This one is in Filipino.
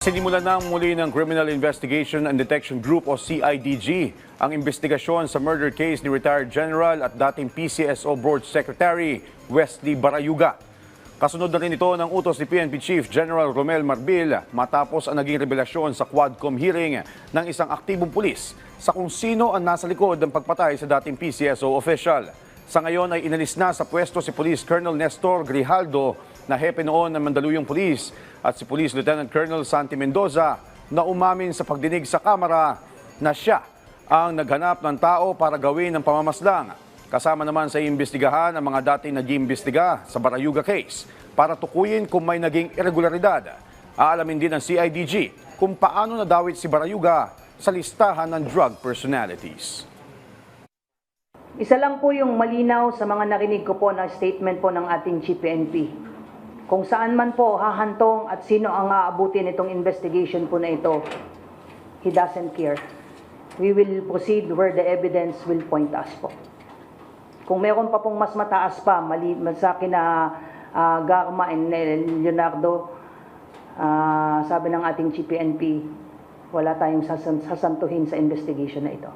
Sinimulan na muli ng Criminal Investigation and Detection Group o CIDG ang investigasyon sa murder case ni retired General at dating PCSO Board Secretary Wesley Barayuga. Kasunod na rin ito ng utos ni PNP Chief General Romel Marbil matapos ang naging revelasyon sa Quadcom hearing ng isang aktibong pulis sa kung sino ang nasa likod ng pagpatay sa dating PCSO official. Sa ngayon ay inalis na sa pwesto si Police Colonel Nestor Grijaldo na hepe noon ng Mandaluyong Police at si Police Lieutenant Colonel Santi Mendoza na umamin sa pagdinig sa kamera na siya ang naghanap ng tao para gawin ng pamamaslang. Kasama naman sa iimbestigahan ang mga dating nag-iimbestiga sa Barayuga case para tukuyin kung may naging irregularidad. Aalamin din ng CIDG kung paano nadawit si Barayuga sa listahan ng drug personalities. Isa lang po yung malinaw sa mga narinig ko po na statement po ng ating Chief PNP. Kung saan man po hahantong at sino ang aabutin itong investigation po na ito, he doesn't care. We will proceed where the evidence will point us po. Kung meron pa pong mas mataas pa, sa akin na Garma and Leonardo, sabi ng ating Chief PNP, wala tayong sasantuhin sa investigation na ito.